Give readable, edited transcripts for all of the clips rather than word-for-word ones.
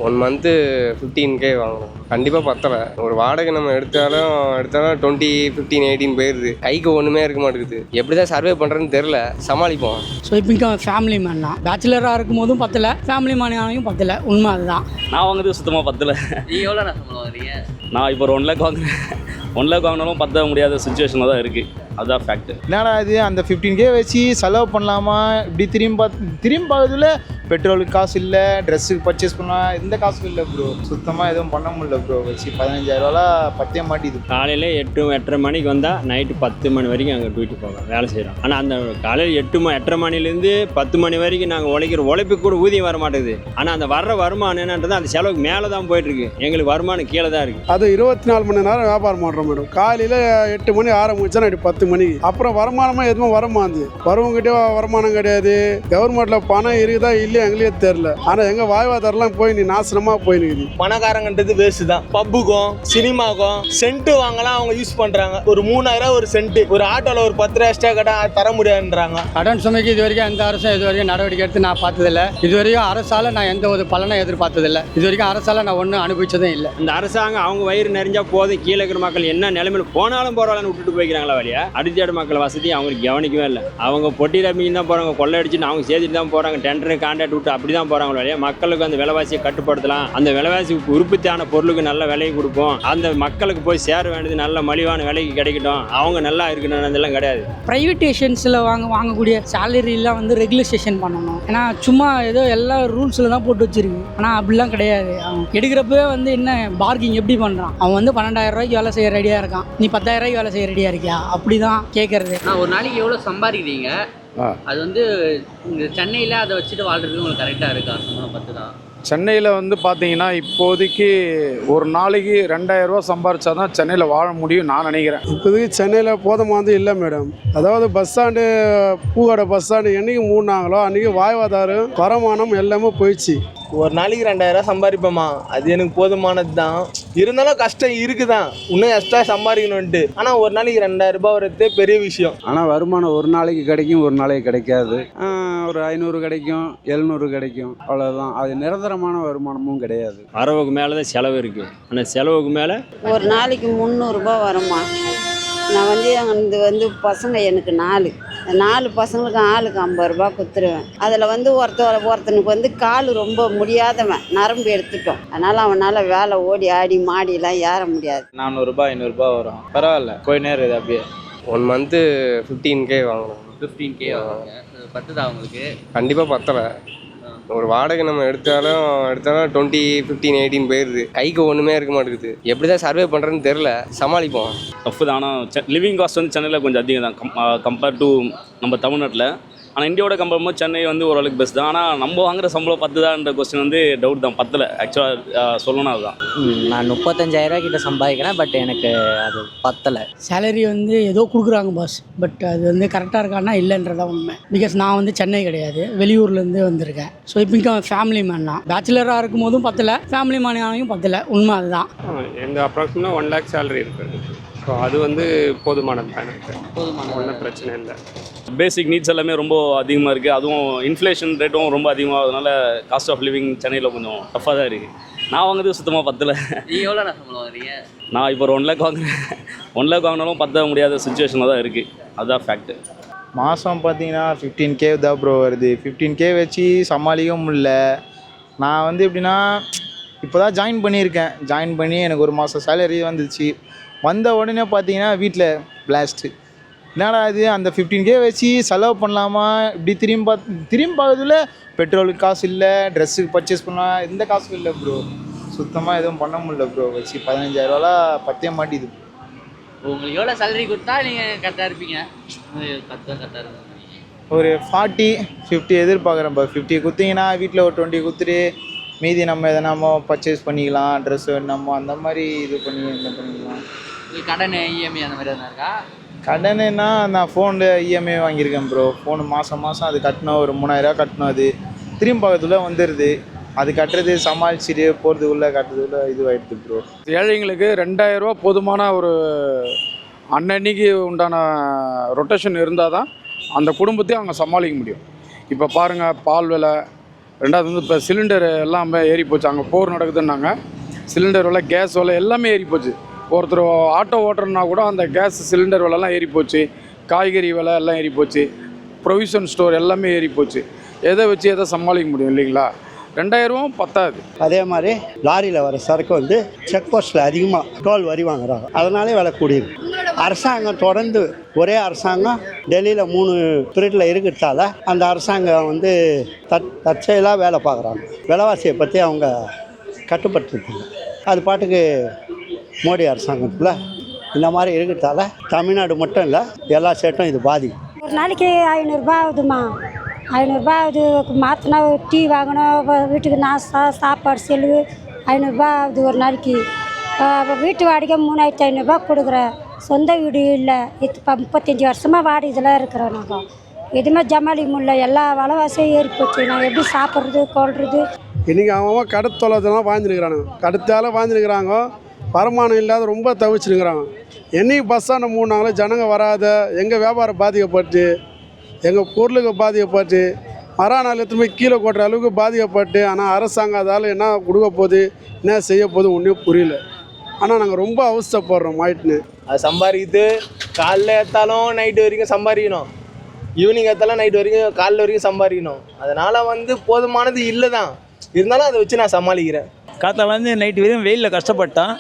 1 month 15K வாங்கணும். கண்டிப்பாக பத்தலை. ஒரு வாடகை நம்ம எடுத்தாலும் 20, 15, 18 போயிடுது. கைக்கு ஒன்றுமே இருக்க மாட்டேங்குது. எப்படி தான் சர்வே பண்ணுறதுன்னு தெரில, சமாளிப்போம். ஸோ இப்போ ஃபேமிலி மேன் தான். பேச்சுலராக இருக்கும் போதும் பத்தலை, ஃபேமிலி மேனாலையும் பத்தலை. உண்மை அதுதான். நான் வாங்குறது சுத்தமாக பத்தலை. நீங்கள் எவ்வளோ நான் சம்பளம் வாங்குறீங்க? நான் இப்போ ஒரு 1 லேக் வாங்குறேன். 1 லேக் வாங்கினாலும் பத்த முடியாத சுச்சுவேஷனில் தான் இருக்குது. அதுதான் ஃபேக்ட். என்னடா இது அந்த 15K வச்சு செலவு பண்ணலாமா, இப்படி திரும்பி பார்க்கறதுல பெட்ரோலுக்கு காசு இல்லை, ட்ரெஸ்ஸுக்கு பர்ச்சேஸ் பண்ணலாம், எந்த காசும் இல்லை ப்ரோ. சுத்தமாக எதுவும் பண்ண முடியல ப்ரோ. வச்சு 15,000 பத்தே மாட்டிது. காலையில் 8-8:30 மணிக்கு வந்தால் நைட்டு 10 மணி வரைக்கும் அங்கே டியூட்டி போவோம், வேலை செய்கிறோம். ஆனால் அந்த காலையில் 8:30 மணிலேருந்து 10 மணி வரைக்கும் நாங்கள் உழைக்கிற உழைப்புக்கு கூட ஊதியம் வர மாட்டேங்குது. ஆனால் அந்த வர்ற வருமானம் என்னன்றது அந்த செலவுக்கு மேலே தான் போயிட்டுருக்கு. எங்களுக்கு வருமானம் கீழே தான் இருக்குது. அது 24 மணி நேரம் வியாபாரம் பண்ணுறோம் மேடம். காலையில் 8 மணி ஆரம்பிச்சா நைட்டு 10 மணிக்கு. அப்புறம் வருமானமாக எதுவும் வரமாந்து வரவங்ககிட்ட வருமானம் கிடையாது. கவர்மெண்ட்டில் பணம் இருக்குதா இல்லையா எங்களுக்கு தெரியல. ஆனால் எங்கள் வாழ்வாதாரம்லாம் போய் நீ நாசனமாக போயினுக்குது. பணக்காரங்கன்றது வேஸ்ட் தான். பப்புக்கும் சினிமாக்கும் சென்ட்டு வாங்கலாம் அவங்க யூஸ் பண்ணுறாங்க. ஒரு 3000 ஒரு சென்ட்டு, ஒரு ஆட்டோவில் ஒரு 10 ரூபா எக்ஸ்ட்ரா கடன் தர முடியாதுன்றாங்க. கடன் சுமைக்கு இது வரைக்கும் எந்த அரசும் இது வரைக்கும் நடவடிக்கை எடுத்து நான் பார்த்ததில்லை. இது வரைக்கும் அரசால் நான் எந்த ஒரு பலனை எதிர்பார்த்ததில்லை. இது வரைக்கும் அரசால் நான் ஒன்றும் அனுபவிச்சதும் இல்லை. இந்த அரசாங்கம் அவங்க வயிறு நிறைஞ்சா போதும், கீழே இருக்கிற மக்கள் என்ன நிலைமையில் போனாலும் போகிறாங்கன்னு விட்டுட்டு போய்க்கிறாங்களா வழியா. அடித்தேடு மக்கள் வசதி அவங்களுக்கு கவனிக்கவே இல்லை. அவங்க பொட்டியில் மீன் தான் போகிறாங்க, கொள்ளை அடிச்சுட்டு அவங்க சேர்த்துட்டு தான் போகிறாங்க, டெண்டரு கான்ட்ராக்ட் விட்டு அப்படி தான் போகிறாங்க வழியா. மக்களுக்கு அந்த விலைவாசியை கட்டுப்படுத்தலாம், அந்த விலைவாசி உற்பத்தியான பொருளுக்கு நல்ல விலையை கொடுப்போம், அந்த மக்களுக்கு போய் சேர வேண்டியது நல்ல மலிவான விலைக்கு கிடைக்கட்டும், அவங்க நல்லா இருக்கணும், அதெல்லாம் கிடையாது. ப்ரைவேட்டேஷன்ஸில் வாங்கக்கூடிய சேலரிலாம் வந்து ரெகுலேஷன் பண்ணணும். ஏன்னா சும்மா ஏதோ எல்லா ரூல்ஸில் தான் போட்டு வச்சிருக்கு. ஆனால் அப்படிலாம் கிடையாது. அவன் எடுக்கிறப்பவே வந்து என்ன பார்கிங் எப்படி பண்ணுறான். அவன் வந்து 12,000 ரூபாய்க்கு வேலை செய்ய ரெடியாக இருக்கான், நீ 10,000 ரூபாய்க்கு வேலை செய்ய ரெடியாக இருக்கியா, அப்படி தான் கேட்குறது. நான் ஒரு நாளைக்கு எவ்வளோ சம்பாதிக்கிறீங்க? அது வந்து இந்த சென்னையில் அதை வச்சுட்டு வாழ்றதுக்கு உங்களுக்கு கரெக்டாக இருக்கா? சம்பளம் 10 தான். சென்னையில் வந்து பார்த்தீங்கன்னா இப்போதைக்கு ஒரு நாளைக்கு 2,000 ரூபா சம்பாரிச்சா தான் சென்னையில் வாழ முடியும் நான் நினைக்கிறேன். இப்போதைக்கு சென்னையில் போதுமானது இல்லை மேடம். அதாவது பஸ் ஸ்டாண்டு, பூக்கடை பஸ் ஸ்டாண்டு என்றைக்கு மூடினாங்களோ அன்றைக்கி வாழ்வாதாரம் வருமானம் எல்லாமே போயிடுச்சு. ஒரு நாளைக்கு 2000 சம்பாதிப்போமா, அது எனக்கு போதுமானது தான். இருந்தாலும் கஷ்டம் இருக்குதான், இன்னும் எக்ஸ்ட்ரா சம்பாதிக்கணுன்ட்டு. ஆனால் ஒரு நாளைக்கு 2000 ரூபாய் வரதே பெரிய விஷயம். ஆனால் வருமானம் ஒரு நாளைக்கு கிடைக்கும், ஒரு நாளைக்கு கிடைக்காது. ஒரு 500 கிடைக்கும், 700 கிடைக்கும், அவ்வளோதான். அது நிரந்தரமான வருமானமும் கிடையாது. வரவுக்கு மேலே தான் செலவு இருக்குது. ஆனால் செலவுக்கு மேலே ஒரு நாளைக்கு 300 ரூபாய் வருமா. நான் வந்து பசங்க எனக்கு 4 பசங்களுக்கு ஆளுக்கு 50 ரூபாய் கொடுத்துருவேன். அதில் வந்து ஒருத்தனுக்கு வந்து கால் ரொம்ப முடியாதவன், நரம்பு எடுத்துட்டோம். அதனால் அவனால் வேலை ஓடி ஆடி மாடியெல்லாம் ஏற முடியாது. 400 ரூபாய் 500 ரூபாய் வரும், பரவாயில்ல, போய் நேரம் அப்படியே. 1 மந்த்து 15K வாங்கணும். 15K வாங்குங்க. 10 தான் உங்களுக்கு? கண்டிப்பாக பத்தலை. ஒரு வாடகை நம்ம எடுத்தாலும் 20, 15, 18 போயிடுது. கைக்கு ஒன்றுமே இருக்க மாட்டேங்குது. எப்படி தான் சர்வே பண்ணுறதுன்னு தெரில, சமாளிப்போம். டஃப் தான். ஆனால் லிவிங் காஸ்ட் வந்து சென்னையில் கொஞ்சம் அதிகம் தான் கம்பேர்ட் டு நம்ம தமிழ்நாட்டில். ஆனால் இந்தியாவோட கம்பேர் பண்ணும்போது சென்னை வந்து ஓரளவுக்கு பெஸ்ட் தான். ஆனால் நம்ம வாங்குற சம்பளம் 10 தான்ன்ற கொஸ்டின் வந்து டவுட் தான். 10 ஆக்சுவலாக சொல்லணும் அதுதான். நான் 35,000 கிட்ட சம்பாதிக்கிறேன், பட் எனக்கு அது பத்தலை. சேலரி வந்து ஏதோ கொடுக்குறாங்க பாஸ், பட் அது வந்து கரெக்டாக இருக்கான்னா இல்லைன்றதான் உண்மை. பிகாஸ் நான் வந்து சென்னை கிடையாது, வெளியூர்லேருந்து வந்திருக்கேன். ஸோ இப்போ ஃபேமிலி மேன் தான். பேச்சுலராக இருக்கும் போதும் பத்தலை, ஃபேமிலி மேனாலையும் பத்தலை. உண்மை அதுதான். எங்கள் அப்ராக்சிமேட்டாக 1 லேக் சேலரி இருக்குது. ஸோ அது வந்து போதுமானது தான் எனக்கு. ஒன்றும் பிரச்சனை இல்லை. பேசிக் நீட்ஸ் எல்லாமே ரொம்ப அதிகமாக இருக்குது. அதுவும் இன்ஃப்ளேஷன் ரேட்டும் ரொம்ப அதிகமாகிறதுனால காஸ்ட் ஆஃப் லிவிங் சென்னையில் கொஞ்சம் டஃப்பாக தான் இருக்குது. நான் வாங்குறது சுத்தமாக பத்தலை. நீங்கள் எவ்வளோ நான் சம்பளம் வாங்குறீங்க? நான் இப்போ ஒரு 1 லேக் வாங்குறேன். 1 லேக் வாங்கினாலும் பத்த முடியாத சுச்சுவேஷனில் தான் இருக்குது. அதுதான் ஃபேக்ட்டு. மாதம் பார்த்தீங்கன்னா 15K தான் ப்ரோ வருது. 15K வச்சு சமாளிக்க முடியல. நான் வந்து எப்படின்னா இப்போ தான் ஜாயின் பண்ணியிருக்கேன். ஜாயின் பண்ணி எனக்கு ஒரு மாதம் சேலரி வந்துச்சு. வந்த உடனே பார்த்தீங்கன்னா வீட்டில் பிளாஸ்ட்டு. என்னடா இது அந்த 15K வச்சு செலவு பண்ணலாமா, இப்படி திரும்பி பார்க்கறதுல பெட்ரோலுக்கு காசு இல்லை, ட்ரெஸ்ஸுக்கு பர்ச்சேஸ் பண்ணலாம், எந்த காசும் இல்லை ப்ரோ. சுத்தமாக எதுவும் பண்ண முடியல ப்ரோ. வச்சு 15,000 பத்தே மாட்டிது. உங்களுக்கு எவ்வளோ சேலரி கொடுத்தா நீங்கள் கரெக்டாக இருப்பீங்க? 10 கரெக்டாக இருக்கும். ஒரு 40, 50 எதிர்பார்க்குறேன். இப்போ 50 கொடுத்தீங்கன்னா வீட்டில் ஒரு 20 கொடுத்துட்டு மீதி நம்ம எதனாமோ பர்ச்சேஸ் பண்ணிக்கலாம், ட்ரெஸ் நம்ம அந்த மாதிரி இது பண்ணிக்கலாம். கடன் இஎம்ஐ அந்த மாதிரி எதனா இருக்கா? கடனுன்னா நான் ஃபோனில் இஎம்ஐ வாங்கியிருக்கேன் ப்ரோ. ஃபோனு மாதம் அது கட்டணும், ஒரு 3000 கட்டணும். அது திரும்பி பார்க்கறதுக்குள்ளே வந்துடுது. அது கட்டுறது சமாளிச்சுட்டு போகிறதுக்குள்ளே கட்டுறதுக்குள்ளே இதுவாகிடுது ப்ரோ. ஏழைங்களுக்கு 2,000 ரூபா போதுமான ஒரு அன்னன்னைக்கு உண்டான ரொட்டேஷன் இருந்தால் தான் அந்த குடும்பத்தையும் அவங்க சமாளிக்க முடியும். இப்போ பாருங்கள், பால் விலை, ரெண்டாவது வந்து இப்போ சிலிண்டர் எல்லாம் ஏறி போச்சு. அங்கே போர் நடக்குதுன்னாங்க. சிலிண்டர் விலை, கேஸ் விலை எல்லாமே ஏறி போச்சு. ஒருத்தர் ஆட்டோ ஓட்டுறனா கூட அந்த கேஸ் சிலிண்டர் விலைலாம் ஏறி போச்சு. காய்கறி விலை எல்லாம் ஏறி போச்சு. ப்ரொவிஷன் ஸ்டோர் எல்லாமே ஏறி போச்சு. எதை வச்சு எதை சமாளிக்க முடியும் இல்லைங்களா? 2000 பத்தாது. அதே மாதிரி லாரியில் வர சரக்கு வந்து செக் போஸ்ட்டில் அதிகமாக டோல் வரி வாங்குறாங்க. அதனாலே விலை கூடியிருக்கு. அரசாங்கம் தொடர்ந்து ஒரே அரசாங்கம் டெல்லியில் 3 பீரியடில் இருக்கிறதால அந்த அரசாங்கம் வந்து தற்செயலாக வேலை பார்க்குறாங்க. விலைவாசியை பற்றி அவங்க கட்டுப்படுத்துறாங்க. அது பாட்டுக்கு மோடி அரசாங்கத்தில் இந்த மாதிரி இருக்கிறதால தமிழ்நாடு மட்டும் இல்லை, எல்லா ஸ்டேட்டும் இது பாதிக்கும். ஒரு நாளைக்கு 500 ஆகுதுமா. 500 ஆகுது. மாற்றினா டீ வாங்கணும், வீட்டுக்கு நாஸ்தா சாப்பாடு செலவு 500 ஆகுது ஒரு நாளைக்கு. வீட்டு வாடகை 3500 கொடுக்குறேன். சொந்த வீடு இல்லை. இப்போ 35 வருஷமாக வாடகையில் இருக்கிறோம். நாங்கள் எதுவுமே ஜமாளிக்க முடியல. எல்லா விலைவாசியும் ஏறி போச்சு. நாங்கள் எப்படி சாப்பிட்றது கொள்வது? இன்றைக்கி அவன் கடத்தொலைதெல்லாம் வாழ்ந்துருக்கிறானுங்க. கடத்தால் வாழ்ந்துருக்கிறாங்க. வருமானம் இல்லாத ரொம்ப தவிச்சுருக்கிறாங்க. என்னைக்கு பஸ் ஸ்டாண்டை மூடினாங்களோ ஜனங்க வராத, எங்கள் வியாபாரம் பாதிக்கப்பட்டு, எங்கள் பொருளுக்கு பாதிக்கப்பட்டு, மராநாள் எத்தனை கீழே கொட்டுற அளவுக்கு பாதிக்கப்பட்டு. ஆனால் அரசாங்கம் அதால் என்ன கொடுக்க போகுது, என்ன செய்ய போகுது ஒன்றும் புரியல. ஆனால் நாங்கள் ரொம்ப அவஸ்தைப்படுறோம் ஆயிட்டுன்னு. அது சம்பாதிக்கிது காலைல ஏற்றாலும் நைட்டு வரைக்கும் சம்பாதிக்கணும், ஈவினிங் ஏற்றாலும் நைட்டு வரைக்கும் காலைல வரைக்கும் சம்பாதிக்கணும். அதனால் வந்து போதுமானது இல்லை தான். இருந்தாலும் அதை வச்சு நான் சமாளிக்கிறேன். காத்தாலேருந்து நைட்டு வரையும் வெயிலில் கஷ்டப்பட்டான்.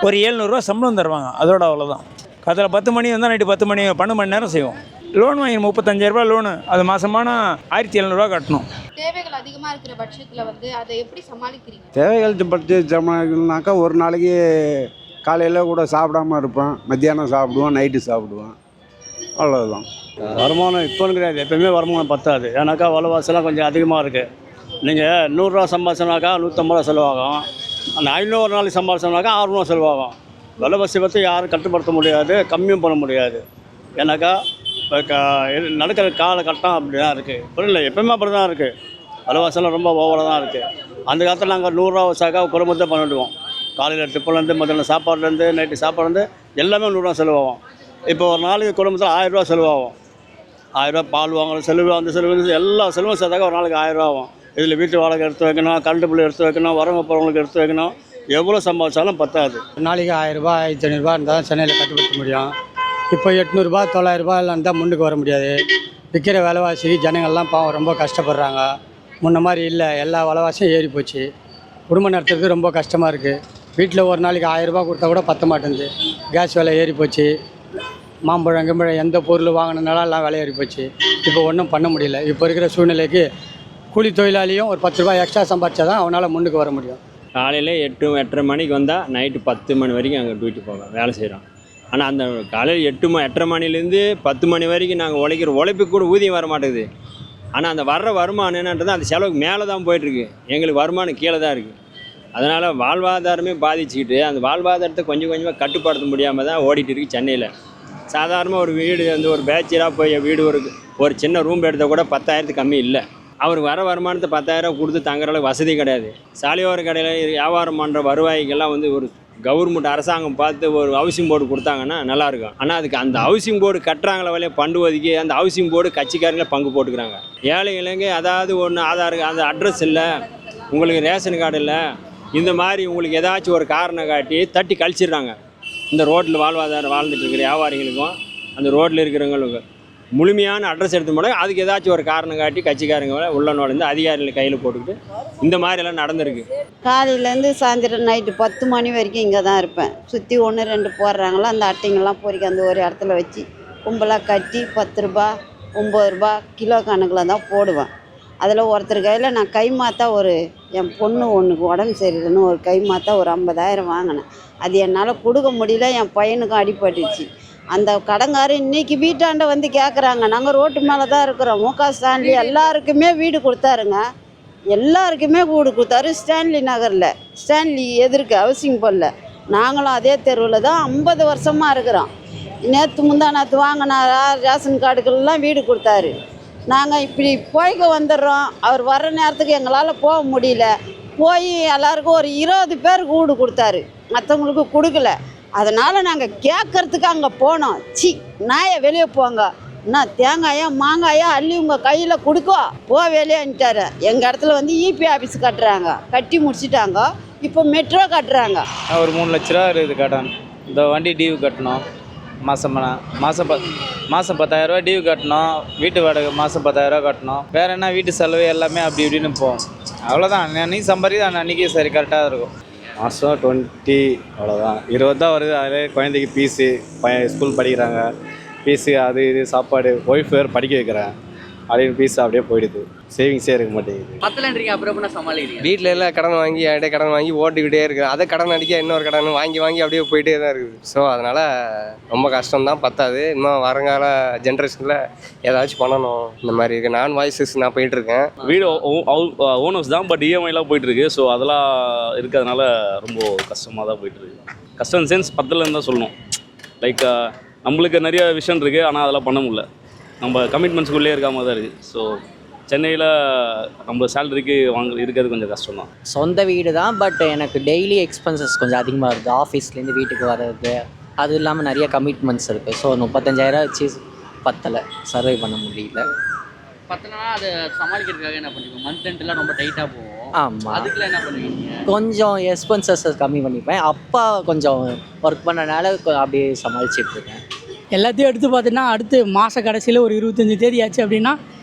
ஒரு 700 சம்பளம் தருவாங்க. அதோட அவ்வளோதான். காத்தால 10 மணி வந்தால் நைட்டு 10 மணி 12 மணி நேரம் செய்வோம். லோன் வாங்கி 35,000 லோனு. அது மாதமான 1700 கட்டணும். தேவைகள் அதிகமாக இருக்கிற பட்சத்தில் வந்து அதை எப்படி சமாளிக்கிறீங்க? தேவைகள் பற்றி சமாளிக்கணும்னாக்கா ஒரு நாளைக்கு காலையில் கூட சாப்பிடாம இருப்பேன், மத்தியானம் சாப்பிடுவேன், நைட்டு சாப்பிடுவேன், அவ்வளோதான். வருமானம் இப்போன்னு கிடையாது, எப்போயுமே வருமானம் பத்தாது. ஏன்னாக்கா விலைவாசிலாம் கொஞ்சம் அதிகமாக இருக்குது. நீங்கள் 100 ரூபா சம்பாதிச்சோம்னாக்கா 150 ரூபா செலவாகும். அந்த 500 ஒரு நாளைக்கு சம்பாதிச்சோம்னாக்கா 600 செலவாகும். விலைவாசி பற்றி யாரும் கட்டுப்படுத்த முடியாது, கம்மியும் பண்ண முடியாது. ஏன்னாக்கா இப்போ நடக்கிற காலகட்டம் அப்படி தான் இருக்குது. புரியல, எப்போயுமே அப்படி தான் இருக்குது. விலைவாசிலாம் ரொம்ப ஓவராக தான் இருக்குது. அந்த காலத்தில் நாங்கள் 100 ரூபா வச்சாக்கா குடும்பத்தை பண்ணிவிடுவோம். காலையில் டிஃபன்லேருந்து மத்தியானம் சாப்பாடுலேருந்து நைட்டு சாப்பாடுலேருந்து எல்லாமே 100 ரூபா செலவாகும். இப்போ ஒரு நாளைக்கு குடும்பத்தில் 1000 ரூபா செலவாகும். 1000 ரூபா பால் வாங்குற செலவு, அந்த செலவு எல்லா செலவும் சேர்த்தாக்கா ஒரு நாளைக்கு 1000 ரூபா ஆகும். இதில் வீட்டு வாடகை எடுத்து வைக்கணும், கரண்ட் பில் எடுத்து வைக்கணும், வரவங்க போகிறவங்களுக்கு எடுத்து வைக்கணும். எவ்வளோ சம்பாதிச்சாலும் பத்தாது. நாளைக்கு 1000 ரூபா 1500 இருந்தால் தான் சென்னையில் கட்டுப்படுத்த முடியும். இப்போ 800 900 இருந்தால் முன்னுக்கு வர முடியாது. விற்கிற விலைவாசி ஜனங்கள்லாம் பாவம் ரொம்ப கஷ்டப்படுறாங்க. முன்ன மாதிரி இல்லை, எல்லா விலைவாசியும் ஏறி போச்சு. குடும்பம் நடத்துறதுக்கு ரொம்ப கஷ்டமாக இருக்குது. வீட்டில் ஒரு நாளைக்கு 1000 ரூபா கொடுத்தா கூட பத்த மாட்டேங்குது. கேஸ் விலை ஏறி போச்சு. மாம்பழம் கிம்பழம் எந்த பொருள் வாங்கினாலும் எல்லாம் விலை ஏறி போச்சு. இப்போ ஒன்றும் பண்ண முடியல. இப்போ இருக்கிற சூழ்நிலைக்கு கூலி தொழிலாளியும் ஒரு 10 ரூபாய் எக்ஸ்ட்ரா சம்பாதிச்சா தான் அவனால் முன்னுக்கு வர முடியும். காலையில் 8-8:30 மணிக்கு வந்தால் நைட்டு 10 மணி வரைக்கும் அங்கே டியூட்டி போவோம், வேலை செய்கிறோம். ஆனால் அந்த காலையில் 8:30 மணிலேருந்து 10 மணி வரைக்கும் நாங்கள் உழைக்கிற உழைப்புக்கு கூட ஊதியம் வர மாட்டேங்குது. ஆனால் அந்த வர்ற வருமானம் என்னன்றது அந்த செலவுக்கு மேலே தான் போயிட்டுருக்கு. எங்களுக்கு வருமானம் கீழே தான் இருக்குது. அதனால் வாழ்வாதாரமே பாதிச்சுக்கிட்டு அந்த வாழ்வாதாரத்தை கொஞ்சம் கொஞ்சமாக கட்டுப்படுத்த முடியாமல் தான் ஓடிட்டு இருக்குது சென்னையில். சாதாரணமாக ஒரு வீடு வந்து ஒரு பேச்சுலராக போய் வீடு ஒரு சின்ன ரூம் எடுத்தால் கூட 10,000 கம்மி இல்லை. அவருக்கு வர வருமானத்தை 10,000 கொடுத்து தங்குற அளவுக்கு வசதி கிடையாது. சாலையோர கடையில் வியாபாரம் பண்ணுற வருவாய்க்கெல்லாம் வந்து ஒரு கவர்மெண்ட் அரசாங்கம் பார்த்து ஒரு ஹவுசிங் போர்டு கொடுத்தாங்கன்னா நல்லாயிருக்கும். ஆனால் அதுக்கு அந்த ஹவுசிங் போர்டு கட்டுறாங்களே வழியே பண்டு ஒதுக்கி அந்த ஹவுசிங் போர்டு கட்சிக்காரங்களே பங்கு போட்டுக்கிறாங்க. ஏழைகளுங்க அதாவது ஒன்று ஆதார் அந்த அட்ரஸ் இல்லை, உங்களுக்கு ரேஷன் கார்டு இல்லை, இந்த மாதிரி உங்களுக்கு ஏதாச்சும் ஒரு காரணம் காட்டி தட்டி கழிச்சிடுறாங்க. இந்த ரோட்டில் வாழ்வாதாரம் வாழ்ந்துட்டு இருக்கிற வியாபாரிகளுக்கும் அந்த ரோட்டில் இருக்கிறவங்களுக்கும் முழுமையான அட்ரஸ் எடுத்து போனால் அதுக்கு ஏதாச்சும் ஒரு காரணம் காட்டி கட்சிக்காரங்க உள்ள நுழைந்து அதிகாரிகளை கையில் போட்டுக்கிட்டு இந்த மாதிரிலாம் நடந்திருக்கு. காலையிலேருந்து சாயந்தரம் நைட்டு 10 மணி வரைக்கும் இங்கே தான் இருப்பேன். சுற்றி 1-2 போடுறாங்களோ அந்த அட்டைங்கள்லாம் பொறிக்க அந்த ஒரு இடத்துல வச்சு கும்பலாக கட்டி 10 ரூபா 9 ரூபா கிலோ கணக்கில் தான் போடுவேன். அதில் ஒருத்தர் கையில் நான் கை மாற்றா என் பொண்ணு ஒன்றுக்கு உடம்பு சரியில்லைன்னு ஒரு கை மாற்றா ஒரு 50,000 வாங்கினேன். அது என்னால் கொடுக்க முடியல. என் பையனுக்கும் அடிபட்டுச்சு. அந்த கடங்காரு இன்றைக்கி வீட்டாண்ட வந்து கேட்குறாங்க. நாங்கள் ரோட்டு மேலே தான் இருக்கிறோம். முக ஸ்டான்லி எல்லாருக்குமே வீடு கொடுத்தாருங்க. எல்லாருக்குமே வீடு கொடுத்தாரு. ஸ்டான்லி நகரில் ஸ்டான்லி எதிர்க்கு ஹவுசிங் போடல. நாங்களும் அதே தெருவில் தான் 50 வருஷமாக இருக்கிறோம். நேற்று வாங்கின ரேஷன் கார்டுக்கெல்லாம் வீடு கொடுத்தாரு. நாங்கள் இப்படி போய்க்க வந்துடுறோம். அவர் வர்ற நேரத்துக்கு எங்களால் போக முடியல. போய் எல்லாருக்கும் ஒரு 20 பேருக்கு வீடு கொடுத்தாரு, மற்றவங்களுக்கு கொடுக்கல. அதனால் நாங்கள் கேட்குறதுக்கு அங்கே போனோம். நாயை வெளியே போங்க என்ன தேங்காயா மாங்காயா அள்ளி உங்கள் கையில் கொடுக்கோ போ வேலையான்ட்டாரு. எங்கள் இடத்துல வந்து இபி ஆஃபீஸ் கட்டுறாங்க, கட்டி முடிச்சிட்டாங்க. இப்போ மெட்ரோ கட்டுறாங்க. ஒரு 3 லட்ச ரூபா இருக்குது கடன். இந்த வண்டி டியூ கட்டணும், மாதம் 10,000 ரூபா டியூ கட்டணும், வீட்டு வாடகை மாதம் 10,000 ரூபா கட்டணும், வேறு என்ன வீட்டு செலவு எல்லாமே அப்படி இப்படின்னு போகும். அவ்வளோதான். அன்றைக்கி சம்பாதிக்கிறது அன்றைக்கி சரி கரெக்டாக இருக்கும். மாதம் 20 அவ்வளோதான், 20 தான் வருது. அதிலே குழந்தைக்கு ஃபீஸு, ஸ்கூல் படிக்கிறாங்க, ஃபீஸு அது இது சாப்பாடு, ஒய்ஃப் வேறு படிக்க வைக்கிறேன் அப்படின்னு ஃபீஸ் அப்படியே போயிடுது. சேவிங்ஸே இருக்க மாட்டேங்குது. பத்தலன்றீங்க, அப்புறம் என்ன சமாளிக்கிறீங்க? வீட்டில் எல்லாம் கடன் வாங்கி என்கிட்ட கடன் வாங்கி ஓட்டிக்கிட்டே இருக்குது. அதை கடன் அடிக்க இன்னொரு கடன் வாங்கி அப்படியே போயிட்டே தான் இருக்குது. ஸோ அதனால் ரொம்ப கஷ்டம்தான், பத்தாது. இன்னும் வருங்கால ஜென்ரேஷனில் ஏதாச்சும் பண்ணணும். இந்த மாதிரி இருக்குது. நான் வாய்ஸஸ் நான் போயிட்டுருக்கேன். வீடு ஓனர்ஸ் தான், பட் இஎம்ஐலாம் போயிட்டுருக்கு. ஸோ அதெல்லாம் இருக்கிறதுனால ரொம்ப கஷ்டமாக தான் போயிட்டுருக்கு. கஷ்டம் சென்ஸ் பத்தலன்னு தான் சொல்லணும். லைக் நம்மளுக்கு நிறைய விஷயம் இருக்குது, ஆனால் அதெல்லாம் பண்ண முடியல. நம்ம கமிட்மெண்ட்ஸ்குள்ளே இருக்காமல் தான் இருக்குது. ஸோ சென்னையில் நம்ம சேலரிக்கு இருக்கிறது கொஞ்சம் கஷ்டம் தான். சொந்த வீடு தான், பட் எனக்கு டெய்லி எக்ஸ்பென்சஸ் கொஞ்சம் அதிகமாக இருக்குது. ஆஃபீஸ்லேருந்து வீட்டுக்கு வர்றது, அது இல்லாமல் நிறைய கமிட்மெண்ட்ஸ் இருக்குது. ஸோ 35,000 வச்சு பத்தலை, சர்வை பண்ண முடியல. பத்தலைன்னா அதை சமாளிக்கிறதுக்காக என்ன பண்ணுவீங்க? மந்த் எண்ட்லாம் ரொம்ப டைட்டாக போகும். ஆமாம், அதுக்குலாம் என்ன பண்ணுவீங்க? கொஞ்சம் எக்ஸ்பென்சஸ் கம்மி பண்ணிப்பேன். அப்பா கொஞ்சம் ஒர்க் பண்ணனால அப்படியே சமாளிச்சிட்ருக்கேன். எல்லாத்தையும் எடுத்து பார்த்தீங்கன்னா அடுத்து மாத கடைசியில் ஒரு 25 தேதி ஆச்சு அப்படின்னா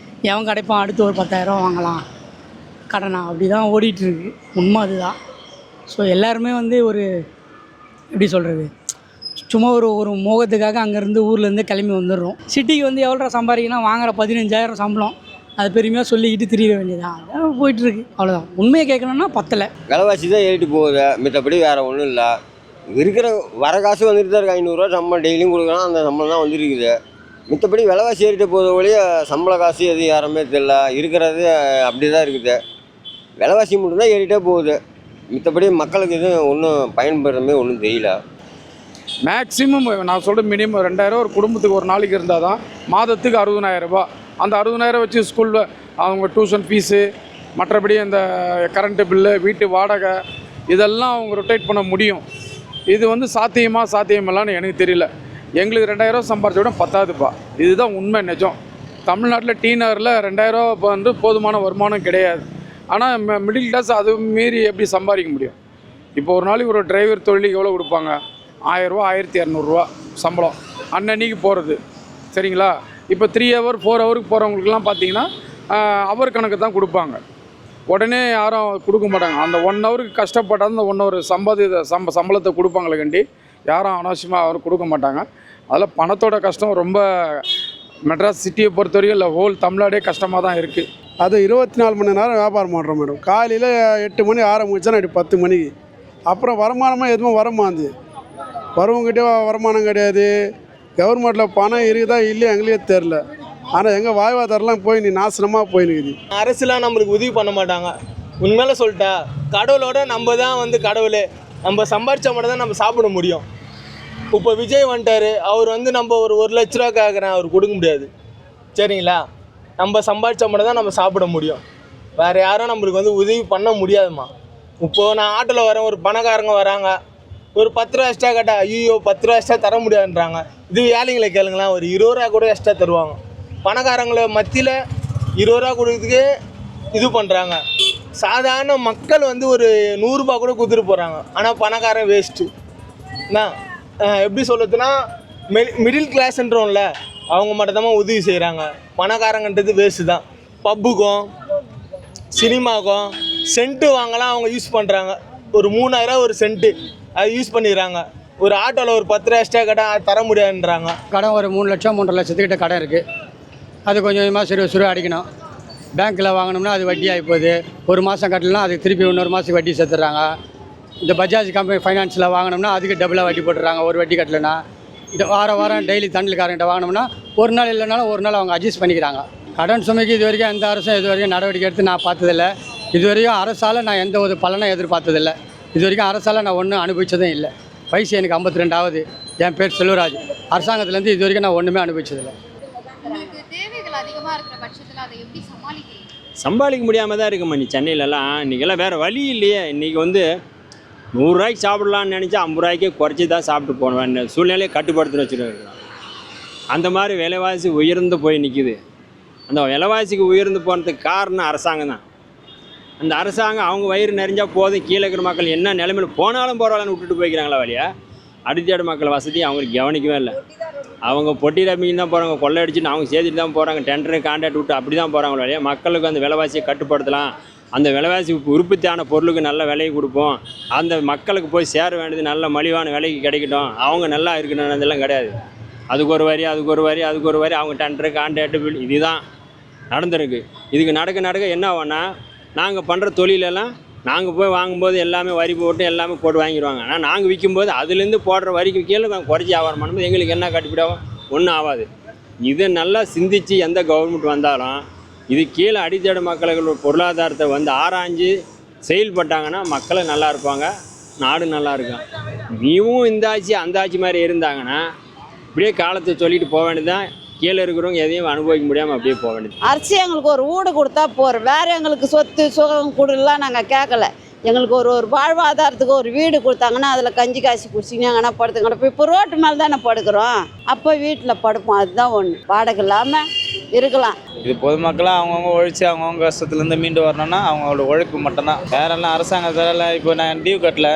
எவன் கிடைப்பான், அடுத்து ஒரு 10,000 வாங்கலாம் கடனா, அப்படி தான் ஓடிட்டுருக்கு. உண்மை அதுதான். ஸோ எல்லாருமே வந்து ஒரு எப்படி சொல்கிறது, சும்மா ஒரு மோகத்துக்காக அங்கேருந்து ஊர்லேருந்து கிளம்பி வந்துடுறோம். சிட்டிக்கு வந்து எவ்வளோ சம்பாதிக்கணும், வாங்குகிற 15,000 சம்பளம், அது பெருமையாக சொல்லிக்கிட்டு திரியிட வேண்டியதான். அதான் போயிட்டுருக்கு. அவ்வளோதான். உண்மையை கேட்கணுன்னா பத்தலை. விலைவாசி தான் ஏறிட்டு போகுது, மித்தபடி வேறு ஒன்றும் இல்லை. இருக்கிற வர காசு வந்துட்டு தான் இருக்குது. 500 ரூபா சம்பளம் டெய்லியும் கொடுக்கலாம், அந்த சம்பளம் தான் வந்துருக்குது. மித்தபடி விலைவாசி ஏறிட்டு போகிற வழிய சம்பள காசு எதுவும் யாருமே தெரியல. இருக்கிறது அப்படி தான் இருக்குது. விலைவாசி மட்டும்தான் ஏறிட்டே போகுது. மித்தபடி மக்களுக்கு எதுவும் ஒன்றும் பயன்படுறமே ஒன்றும் தெரியல. மேக்ஸிமம் நான் சொல்கிற மினிமம் 2,000 ஒரு குடும்பத்துக்கு ஒரு நாளைக்கு இருந்தால் தான் மாதத்துக்கு 60,000 ரூபா. அந்த 60,000 வச்சு ஸ்கூலில் அவங்க டியூஷன் ஃபீஸு, மற்றபடி இந்த கரண்ட்டு பில்லு, வீட்டு வாடகை, இதெல்லாம் அவங்க ரொட்டேட் பண்ண முடியும். இது வந்து சாத்தியமில்லான்னு எனக்கு தெரியல. எங்களுக்கு 2,000 சம்பாரிச்ச விட பத்தாதுப்பா. இதுதான் உண்மை, நிஜம். தமிழ்நாட்டில் டீனரில் 2,000 வந்து போதுமான வருமானம் கிடையாது. ஆனால் மிடில் கிளாஸ் அது மீறி எப்படி சம்பாதிக்க முடியும்? இப்போ ஒரு நாளைக்கு ஒரு டிரைவர் தொழிலுக்கு எவ்வளோ கொடுப்பாங்க? 1,000 ரூபா, 1,200 சம்பளம் அன்னன்னைக்கு போகிறது. சரிங்களா? இப்போ 3 ஹவர் 4 ஹவருக்கு போகிறவங்களுக்குலாம் பார்த்தீங்கன்னா அவர் கணக்கு தான் கொடுப்பாங்க. உடனே யாரும் கொடுக்க மாட்டாங்க. அந்த 1 ஹவருக்கு கஷ்டப்பட்டால் அந்த 1 ஹவர் சம்பளத்தை கொடுப்பாங்களே கண்டி யாரும் அனாவசியமாக அவர் கொடுக்க மாட்டாங்க. அதில் பணத்தோட கஷ்டம் ரொம்ப மெட்ராஸ் சிட்டியை பொறுத்தவரைக்கும் இல்லை, ஹோல் தமிழ்நாடே கஷ்டமாக தான் இருக்குது. அது 24 மணி நேரம் வியாபாரம் பண்ணுறோம் மேடம். காலையில் 8 மணி ஆரம்பிச்சா நைட்டு 10 மணிக்கு. அப்புறம் வருமானமாக எதுவும் வரமாந்து, வரவங்ககிட்டே வருமானம் கிடையாது. கவர்மெண்ட்டில் பணம் இருக்குதா இல்லையா எங்களுக்கே தெரில. ஆனால் எங்கள் வாழ்வாதாரம்லாம் போய் நீ நாசனமாக போயினுக்குது. அரசுலாம் நம்மளுக்கு உதவி பண்ண மாட்டாங்க. உண்மையில சொல்லிட்டா கடவுளோட நம்ம தான் வந்து கடவுள். நம்ம சம்பாரிச்சா மட்டும் தான் நம்ம சாப்பிட முடியும். இப்போ விஜய் வந்துட்டார், அவர் வந்து நம்ம ஒரு 1 லட்ச ரூபா கேட்குறேன், அவர் கொடுக்க முடியாது. சரிங்களா? நம்ம சம்பாரிச்சா மட்டும் தான் நம்ம சாப்பிட முடியும். வேறு யாரும் நம்மளுக்கு வந்து உதவி பண்ண முடியாதுமா. இப்போது நான் ஆட்டோவில் வரேன், ஒரு பணக்காரங்க வராங்க, ஒரு 10 ரூபா எக்ஸ்ட்ரா கேட்டால் ஐயோ 10 ரூபா எக்ஸ்ட்ரா தர முடியாதுன்றாங்க. இது ஏழைங்களை கேளுங்களேன், ஒரு 20 ரூபா கூட எக்ஸ்ட்ரா தருவாங்க. பணக்காரங்களை மத்தியில் 20 ரூபா கொடுக்குறதுக்கு இது பண்ணுறாங்க. சாதாரண மக்கள் வந்து ஒரு 100 ரூபா கூட கொடுத்துட்டு போகிறாங்க. ஆனால் பணக்காரன் வேஸ்ட்டு. நான் எப்படி சொல்லுறதுன்னா மிடில் கிளாஸ்ன்றோம்ல, அவங்க மட்டும்தான் உதவி செய்கிறாங்க. பணக்காரங்கன்றது வேஸ்ட்டு தான். பப்புக்கும் சினிமாவுக்கும் சென்ட்டு வாங்கலாம் அவங்க யூஸ் பண்ணுறாங்க. ஒரு 3,000 ஒரு சென்ட்டு அது யூஸ் பண்ணிடுறாங்க. ஒரு ஆட்டோவில் ஒரு 10 ரூபா எக்ஸ்ட்ரா கேட்டால் தர முடியாதுன்றாங்க. கடன் ஒரு 3 லட்சம் 3.5 லட்சத்துக்கிட்ட கடன் இருக்குது. அது கொஞ்சம் கொஞ்சமாக சிறு அடிக்கணும். பேங்க்கில் வாங்கினோம்னா அது வட்டி ஆகி போகுது. ஒரு மாதம் கட்டலாம், அதுக்கு திருப்பி இன்னொரு மாதத்துக்கு வட்டி சேர்த்துறாங்க. இந்த பஜாஜ் கம்பெனி ஃபைனான்ஸில் வாங்கினோம்னா அதுக்கு டபுளாக வட்டி போட்டுறாங்க. ஒரு வட்டி கட்டலைன்னா இந்த வாரம் டெய்லி தண்டல்காரங்கிட்ட வாங்கினோம்னா ஒரு நாள் இல்லைனாலும் ஒரு நாள் அவங்க அட்ஜஸ்ட் பண்ணிக்கிறாங்க. கடன் சுமைக்கு இது வரைக்கும் எந்த அரசும் இது வரைக்கும் நடவடிக்கை எடுத்து நான் பார்த்ததில்லை. இது வரைக்கும் அரசால் நான் எந்த ஒரு பலனை எதிர்பார்த்ததில்லை. இது வரைக்கும் அரசால் நான் ஒன்றும் அனுபவித்ததும் இல்லை. வயசு எனக்கு 52 ஆகுது. என் பேர் செல்வராஜ். அரசாங்கத்துலேருந்து இது வரைக்கும் நான் ஒன்றுமே அனுபவிச்சதில்லை. சம்பாதிக்க முடியாமல் தான் இருக்குமா நீ சென்னையிலலாம். இன்றைக்கெல்லாம் வேறு வழி இல்லையே. இன்றைக்கி வந்து 100 ரூபாய்க்கு சாப்பிடலான்னு நினச்சா 50 ரூபாய்க்கே குறைச்சி தான் சாப்பிட்டு போன சூழ்நிலையை கட்டுப்படுத்தின்னு வச்சுருக்காங்க. அந்த மாதிரி விலைவாசி உயர்ந்து போய் நிற்கிது. அந்த விலைவாசிக்கு உயர்ந்து போனதுக்கு காரணம் அரசாங்கம் தான். அந்த அரசாங்கம் அவங்க வயிறு நிறைஞ்சால் போதும், கீழே இருக்கிற மக்கள் என்ன நிலைமையில் போனாலும் பரவாயில்லன்னு விட்டுட்டு போய்க்கிறாங்களா வழியா. அடித்தேடு மக்கள் வசதி அவங்களுக்கு கவனிக்கவே இல்லை. அவங்க பொட்டி ரம்மிக்கு தான் போகிறாங்க, கொள்ளை அடிச்சுட்டு அவங்க சேர்த்துட்டு தான் போகிறாங்க, டெண்டரு கான்ட்ராக்ட் விட்டு அப்படி தான் போகிறாங்களா வழியா. மக்களுக்கு அந்த விலைவாசியை கட்டுப்படுத்தலாம், அந்த விலைவாசி உற்பத்தியான பொருளுக்கு நல்ல விலையை கொடுப்போம், அந்த மக்களுக்கு போய் சேர வேண்டியது நல்ல மலிவான விலைக்கு கிடைக்கட்டும், அவங்க நல்லா இருக்கணும்னு கிடையாது. அதுக்கு ஒரு வரி அவங்க டெண்டரு கான்ட்ராக்டு இதுதான் நடந்திருக்கு. இதுக்கு நடக்க என்ன ஆகும்னா, நாங்கள் பண்ணுற தொழிலெல்லாம் நாங்கள் போய் வாங்கும்போது எல்லாமே வரி போட்டு எல்லாமே போட்டு வாங்கிடுவாங்க. ஆனால் நாங்கள் விற்கும்போது அதுலேருந்து போடுற வரிக்கு கீழே குறைச்சி வியாபாரம் பண்ணும்போது எங்களுக்கு என்ன கட்டுப்படாகும், ஒன்றும் ஆகாது. இதை நல்லா சிந்தித்து எந்த கவர்மெண்ட் வந்தாலும் இது கீழே அடித்தேடு மக்களோட பொருளாதாரத்தை வந்து ஆராய்ஞ்சு செயல்பட்டாங்கன்னா மக்களை நல்லா இருப்பாங்க, நாடு நல்லா இருக்கும். நீவும் இந்த ஆட்சி அந்த ஆட்சி மாதிரி இருந்தாங்கன்னா இப்படியே காலத்தை சொல்லிட்டு போக வேண்டியதுதான். கீழே இருக்கிறவங்க எதையும் அனுபவிக்க முடியாமல் அப்படியே போக வேண்டியது. அரசு எங்களுக்கு ஒரு வீடு கொடுத்தா போகிறோம், வேறு எங்களுக்கு சொத்து சுகம் கொடுலாம் நாங்கள் கேட்கல. எங்களுக்கு ஒரு வாழ்வாதாரத்துக்கு ஒரு வீடு கொடுத்தாங்கன்னா அதில் கஞ்சி காய்ச்சி குடிச்சிங்க எங்கன்னா படுத்துக்கணும். இப்போ ரோட்டு மேலே தானே படுக்கிறோம், அப்போ வீட்டில் படுப்போம். அதுதான் ஒன்று, வாடகை இல்லாமல் இருக்கலாம். இது பொதுமக்களாக அவங்கவுங்க உழைச்சி அவங்கவுங்க கஷ்டத்துலேருந்து மீண்டு வரணும்னா அவங்களோட உழைப்பு மட்டும்தான். வேறெல்லாம் அரசாங்கத்தால் இப்போ நான் டியூ கட்டல,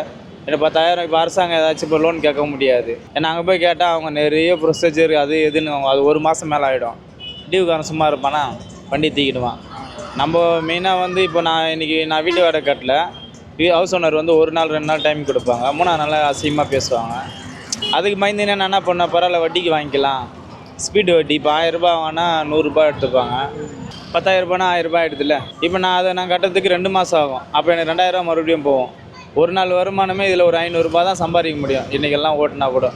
எனக்கு 10,000 இப்போ அரசாங்கம் ஏதாச்சும் இப்போ லோன் கேட்க முடியாது. ஏன்னா அங்கே போய் கேட்டால் அவங்க நிறைய ப்ரொசீஜர் அது எதுன்னு அது ஒரு மாதம் மேலே ஆகிடும். டியூக்காரன் சும்மா இருப்பானா, வண்டி தூக்கிடுவான். நம்ம மெயினாக வந்து இப்போ நான் வீட்டு வாடகை கட்டல, ஹவுஸ் ஓனர் வந்து 1 நாள் 2 நாள் டைம் கொடுப்பாங்க, 3ஆவது நாள் அசிங்கமாக பேசுவாங்க. அதுக்கு பயந்து நான் என்ன பண்ணேன், பரவாயில்ல வட்டிக்கு வாங்கிக்கலாம், ஸ்பீடு வட்டி. இப்போ 1000 ரூபா வாங்கினா 100 ரூபாய் எடுத்துப்பாங்க, 10,000 ரூபானா 1000 ரூபாய் எடுத்துல. இப்போ நான் கட்டுறதுக்கு 2 மாதம் ஆகும். அப்போ எனக்கு 2000 ரூபா மறுபடியும் போகும். ஒரு நாள் வருமானமே இதில் ஒரு 500 ரூபா தான் சம்பாதிக்க முடியும் இன்றைக்கெல்லாம் ஓட்டுனா கூட.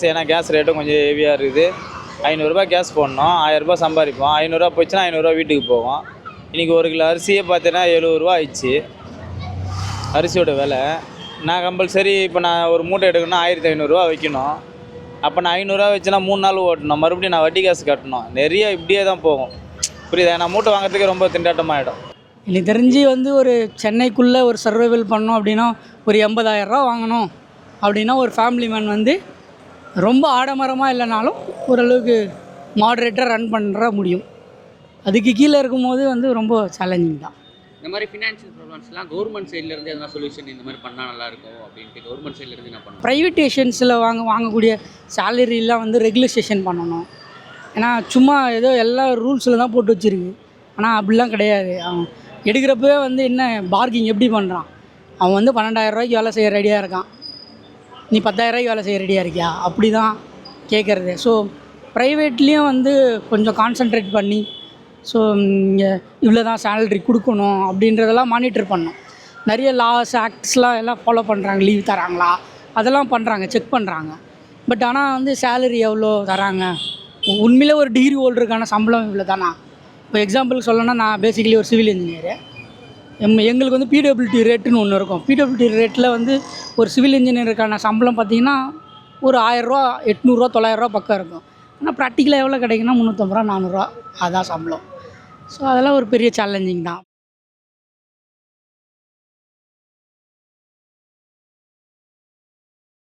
ஏன்னா கேஸ் ரேட்டும் கொஞ்சம் ஹெவியாக இருக்குது. 500 ரூபா கேஸ் போடணும், 1000 ரூபா சம்பாதிப்போம். 500 ரூபா போச்சுன்னா 500 ரூபா வீட்டுக்கு போவோம். இன்றைக்கி 1 கிலோ அரிசியே பார்த்தீங்கன்னா 70 ரூபா ஆயிடுச்சு அரிசியோட விலை. நான் கம்பல்சரி இப்போ நான் ஒரு மூட்டை எடுக்கணும்னா 1500 ரூபா வைக்கணும். அப்போ நான் 500 ரூபா வச்சுன்னா 3 நாள் ஓட்டணும், மறுபடியும் நான் வட்டி காசு கட்டணும். நிறைய இப்படியே தான் போகும், புரியுதா. நான் மூட்டை வாங்குறதுக்கு ரொம்ப திண்டாட்டமாகிடும். எனக்கு தெரிஞ்சு வந்து ஒரு சென்னைக்குள்ளே ஒரு சர்வைவல் பண்ணோம் அப்படின்னா ஒரு 80,000 ரூபா வாங்கணும் அப்படின்னா ஒரு ஃபேமிலி மேன் வந்து ரொம்ப ஆடம்பரமாக இல்லைனாலும் ஓரளவுக்கு மாடரேட்டாக ரன் பண்ணுற முடியும். அதுக்கு கீழே இருக்கும்போது வந்து ரொம்ப சேலஞ்சிங் தான். இந்த மாதிரி ஃபினான்ஷியல் ப்ராப்ளம்ஸ்லாம் கவர்மெண்ட் சைட்லேருந்து எதனா சொல்யூஷன் இந்த மாதிரி பண்ணால் நல்லாயிருக்கும் அப்படின்ட்டு கவர்மெண்ட் சைட்லேருந்து என்ன பண்ணணும்? ப்ரைவேட்டேஷன்ஸில் வாங்கக்கூடிய சேலரிலாம் வந்து ரெகுலேஷன் பண்ணணும். ஏன்னா சும்மா ஏதோ எல்லா ரூல்ஸில் தான் போட்டு வச்சுருக்கு, ஆனால் அப்படிலாம் கிடையாது. அவன் எடுக்கிறப்பவே வந்து என்ன பார்கிங் எப்படி பண்ணுறான், அவன் வந்து 12,000 ரூபாய்க்கு வேலை செய்ய ரெடியாக இருக்கான், நீ 10,000 ரூபாய்க்கு வேலை செய்ய ரெடியாக இருக்கியா, அப்படி தான் கேட்குறது. ஸோ ப்ரைவேட்லேயும் வந்து கொஞ்சம் கான்சன்ட்ரேட் பண்ணி ஸோ இங்கே இவ்வளோ தான் சேலரி கொடுக்கணும் அப்படின்றதெல்லாம் மானிட்டர் பண்ணணும். நிறைய லாஸ் ஆக்ட்ஸ்லாம் எல்லாம் ஃபாலோ பண்ணுறாங்க, லீவ் தராங்களா அதெல்லாம் பண்ணுறாங்க, செக் பண்ணுறாங்க. பட் ஆனால் வந்து சேலரி எவ்வளோ தராங்க, உண்மையிலே ஒரு டிகிரி ஹோல்டருக்கான சம்பளம் இவ்வளோ தானா. இப்போ எக்ஸாம்பிளுக்கு சொல்லணும்னா நான் பேசிக்கலி ஒரு சிவில் இன்ஜினியரு. எங்களுக்கு வந்து பிடபிள்யூடி ரேட்டுன்னு ஒன்று இருக்கும். பிடபிள்யூடி ரேட்டில் வந்து ஒரு சிவில் இன்ஜினியருக்கான சம்பளம் பார்த்திங்கன்னா ஒரு 1000 ரூபா 800 ரூபா 900 ரூபா பக்கம் இருக்கும். ஆனால் ப்ராக்டிக்கலாக எவ்வளோ கிடைக்குன்னா 350 ரூபா 400 ரூபா அதான் சம்பளம். ஸோ அதெல்லாம் ஒரு பெரிய சேலஞ்சிங் தான்.